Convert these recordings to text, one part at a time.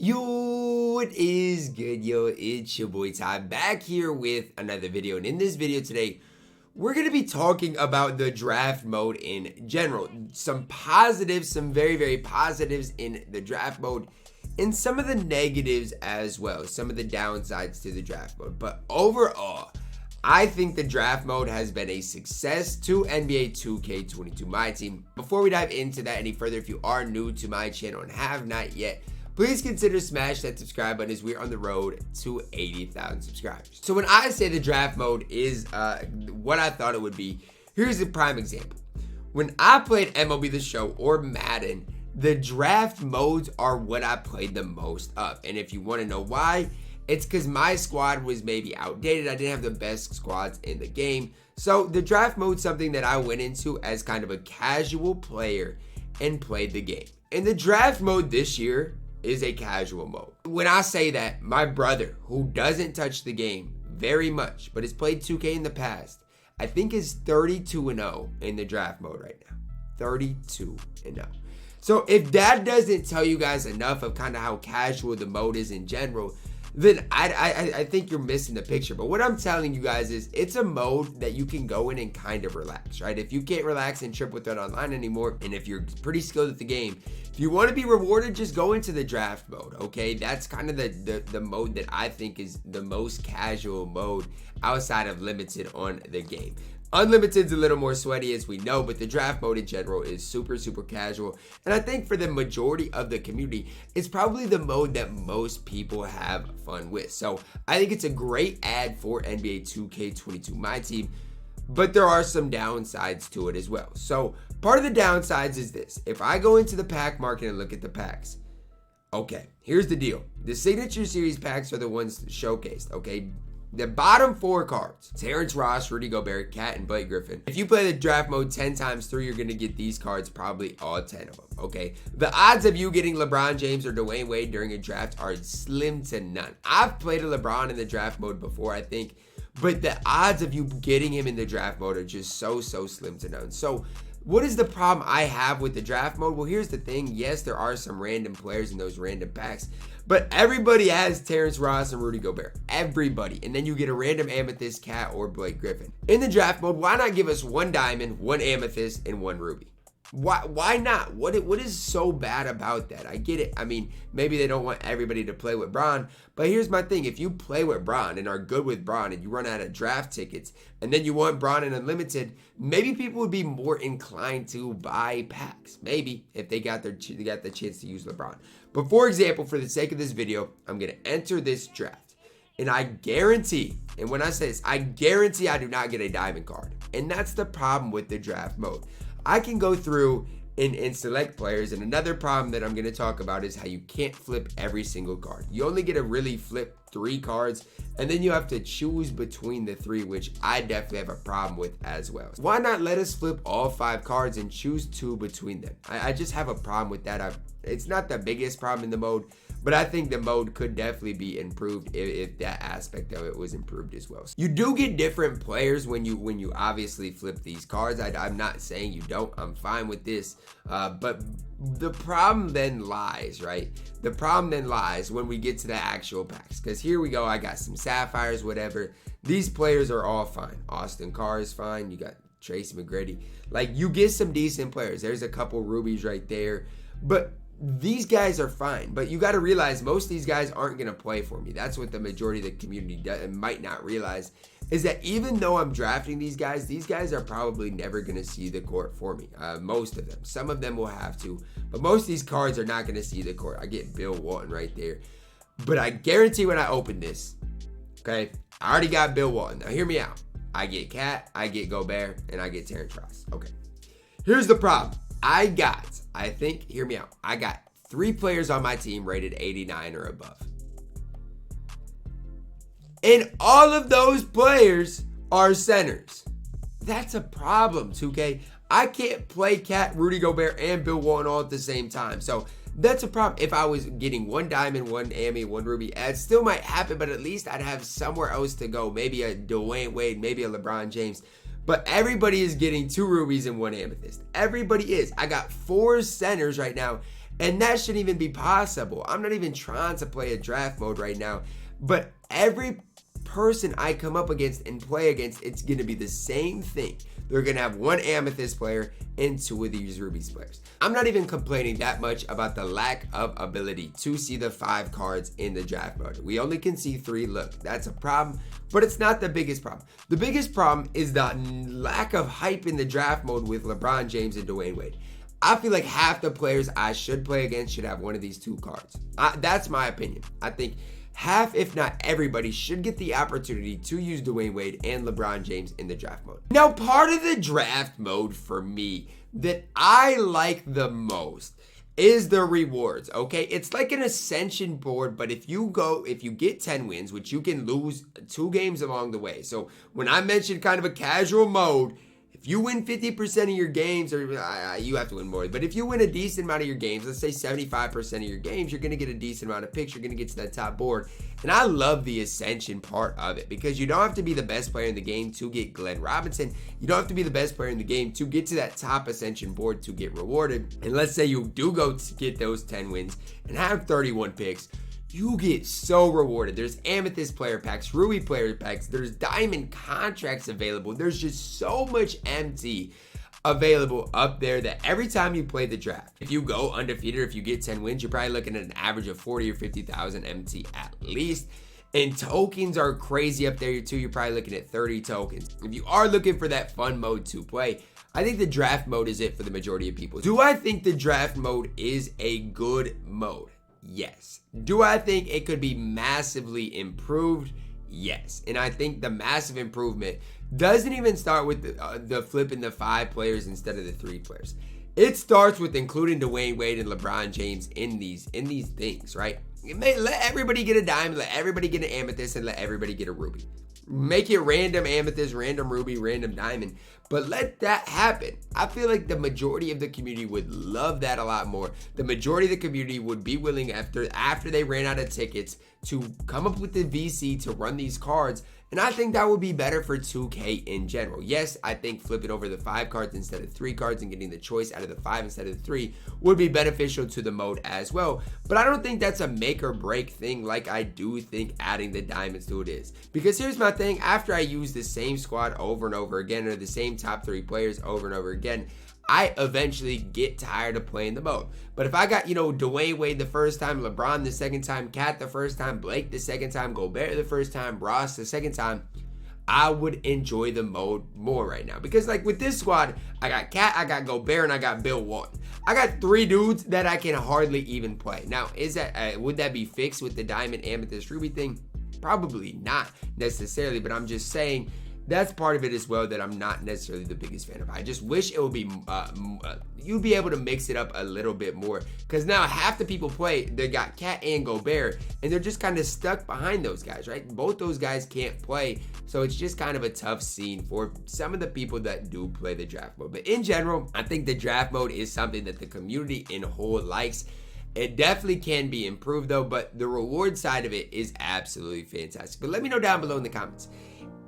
Yo, what is good? Yo, it's your boy Ty back here with another video. And in this video today, we're going to be talking about the draft mode in general. Some positives, some very, very positives in the draft mode, and some of the negatives as well, some of the downsides to the draft mode. But overall, I think the draft mode has been a success to NBA 2K22 MyTEAM. Before we dive into that any further, if you are new to my channel and have not yet, please consider smash that subscribe button as we're on the road to 80,000 subscribers. So when I say the draft mode is what I thought it would be, here's a prime example. When I played MLB The Show or Madden, the draft modes are what I played the most of. And if you want to know why, it's because my squad was maybe outdated. I didn't have the best squads in the game. So the draft mode is something that I went into as kind of a casual player and played the game. And the draft mode this year is a casual mode. When I say that, my brother, who doesn't touch the game very much, but has played 2K in the past, I think is 32-0 in the draft mode right now. 32-0. So if that doesn't tell you guys enough of kind of how casual the mode is in general, then I think you're missing the picture. But what I'm telling you guys is it's a mode that you can go in and kind of relax, right? If you can't relax and trip with it online anymore, and if you're pretty skilled at the game, if you want to be rewarded, just go into the draft mode, okay? That's kind of the mode that I think is the most casual mode outside of limited on the game. Unlimited's a little more sweaty, as we know, but the draft mode in general is super, super casual. And I think for the majority of the community, it's probably the mode that most people have fun with. So I think it's a great ad for NBA 2K22 MyTEAM, but there are some downsides to it as well. So part of the downsides is this. If I go into the pack market and look at the packs, okay, here's the deal. The Signature Series packs are the ones showcased, okay? The bottom 4 cards, Terrence Ross, Rudy Gobert, Cat, and Blake Griffin. If you play the draft mode 10 times through, you're going to get these cards, probably all 10 of them, okay? The odds of you getting LeBron James or Dwayne Wade during a draft are slim to none. I've played a LeBron in the draft mode before, I think, but the odds of you getting him in the draft mode are just so slim to none. So what is the problem I have with the draft mode? Well, here's the thing. Yes, there are some random players in those random packs, but everybody has Terrence Ross and Rudy Gobert. Everybody. And then you get a random Amethyst, Cat, or Blake Griffin. In the draft mode, why not give us 1 Diamond, 1 Amethyst, and 1 Ruby? Why not? What is so bad about that? I get it. I mean, maybe they don't want everybody to play with Bron, but here's my thing. If you play with Bron and are good with Bron and you run out of draft tickets and then you want Bron in Unlimited, maybe people would be more inclined to buy packs. Maybe if they got the chance to use LeBron. But for example, for the sake of this video, I'm going to enter this draft. And I guarantee, and when I say this, I guarantee I do not get a diamond card. And that's the problem with the draft mode. I can go through and select players, and another problem that I'm going to talk about is how you can't flip every single card. You only get to really flip 3 cards, and then you have to choose between the 3, which I definitely have a problem with as well. Why not let us flip all 5 cards and choose 2 between them? I just have a problem with that. It's not the biggest problem in the mode, but I think the mode could definitely be improved if that aspect of it was improved as well. You do get different players when you obviously flip these cards. I'm not saying you don't. I'm fine with this. But the problem then lies, right? The problem then lies when we get to the actual packs. Because here we go. I got some Sapphires, whatever. These players are all fine. Austin Carr is fine. You got Tracy McGrady. Like, you get some decent players. There's a couple Rubies right there. But these guys are fine, but you got to realize most of these guys aren't going to play for me. That's what the majority of the community might not realize, is that even though I'm drafting these guys are probably never going to see the court for me. Most of them. Some of them will have to, but most of these cards are not going to see the court. I get Bill Walton right there. But I guarantee when I open this, okay, I already got Bill Walton. Now hear me out. I get Cat, I get Gobert, and I get Terrence Ross. Okay. Here's the problem. Hear me out. I got 3 players on my team rated 89 or above. And all of those players are centers. That's a problem, 2K. I can't play Cat, Rudy Gobert, and Bill Walton all at the same time. So that's a problem. If I was getting 1 Diamond, 1 Amy, 1 Ruby, it still might happen, but at least I'd have somewhere else to go. Maybe a Dwayne Wade, maybe a LeBron James. But everybody is getting 2 Rubies and 1 Amethyst. Everybody is. I got 4 centers right now, And that shouldn't even be possible. I'm not even trying to play a draft mode right now, but every person I come up against and play against, it's going to be the same thing. They're going to have one Amethyst player and two of these Rubies players. I'm not even complaining that much about the lack of ability to see the 5 cards in the draft mode. We only can see 3. Look, that's a problem, but it's not the biggest problem. The biggest problem is the lack of hype in the draft mode with LeBron James and Dwayne Wade. I feel like half the players I should play against should have one of these 2 cards. That's my opinion. I think half, if not everybody, should get the opportunity to use Dwayne Wade and LeBron James in the draft mode. Now, part of the draft mode for me that I like the most is the rewards, okay? It's like an ascension board, but if you get 10 wins, which you can lose 2 games along the way. So when I mentioned kind of a casual mode, if you win 50% of your games, or you have to win more, but if you win a decent amount of your games, let's say 75% of your games, you're going to get a decent amount of picks. You're going to get to that top board. And I love the ascension part of it because you don't have to be the best player in the game to get Glenn Robinson. You don't have to be the best player in the game to get to that top ascension board to get rewarded. And let's say you do go to get those 10 wins and have 31 picks. You get so rewarded. There's Amethyst player packs, Ruby player packs, there's diamond contracts available. There's just so much MT available up there that every time you play the draft, if you go undefeated, if you get 10 wins, you're probably looking at an average of 40 or 50,000 MT at least. And tokens are crazy up there too. You're probably looking at 30 tokens. If you are looking for that fun mode to play, I think the draft mode is it for the majority of people. Do I think the draft mode is a good mode? Yes. Do I think it could be massively improved? Yes. And I think the massive improvement doesn't even start with the flipping the 5 players instead of the 3 players. It starts with including Dwayne Wade and LeBron James in these things, right? Let everybody get a diamond, let everybody get an amethyst, and let everybody get a ruby. Make it random amethyst, random ruby, random diamond, but let that happen. I feel like the majority of the community would love that a lot more. The majority of the community would be willing after they ran out of tickets to come up with the VC to run these cards. And I think that would be better for 2K in general. Yes, I think flipping over the 5 cards instead of 3 cards and getting the choice out of the 5 instead of the 3 would be beneficial to the mode as well. But I don't think that's a make or break thing like I do think adding the diamonds to it is. Because here's my thing, after I use the same squad over and over again, or the same top 3 players over and over again, I eventually get tired of playing the mode. But if I got, Dwayne Wade the first time, LeBron the second time, Cat the first time, Blake the second time, Gobert the first time, Ross the second time, I would enjoy the mode more right now. Because like with this squad, I got Cat, I got Gobert, and I got Bill Walton. I got 3 dudes that I can hardly even play. Now, would that be fixed with the Diamond Amethyst Ruby thing? Probably not necessarily, but I'm just saying that's part of it as well that I'm not necessarily the biggest fan of. I just wish it would be, you'd be able to mix it up a little bit more. Because now half the people play, they got Cat and Gobert, and they're just kind of stuck behind those guys, right? Both those guys can't play, so it's just kind of a tough scene for some of the people that do play the draft mode. But in general, I think the draft mode is something that the community in whole likes. It definitely can be improved though, but the reward side of it is absolutely fantastic. But let me know down below in the comments,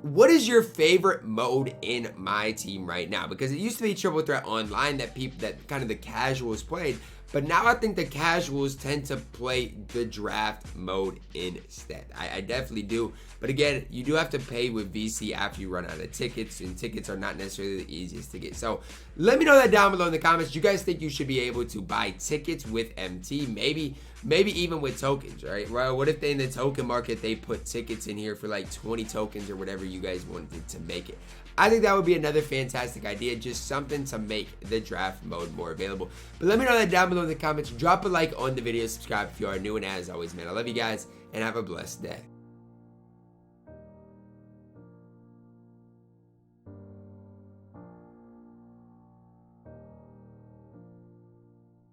what is your favorite mode in MyTeam right now? Because it used to be Triple Threat Online that kind of the casuals played, but now I think the casuals tend to play the draft mode instead. I definitely do. But again, you do have to pay with VC after you run out of tickets, and tickets are not necessarily the easiest to get. So let me know that down below in the comments. Do you guys think you should be able to buy tickets with MT? Maybe even with tokens, right? Well, what if in the token market they put tickets in here for like 20 tokens or whatever you guys wanted to make it? I think that would be another fantastic idea, just something to make the draft mode more available. But let me know that down below in the comments. Drop a like on the video, subscribe if you are new, and as always, man, I love you guys, and have a blessed day.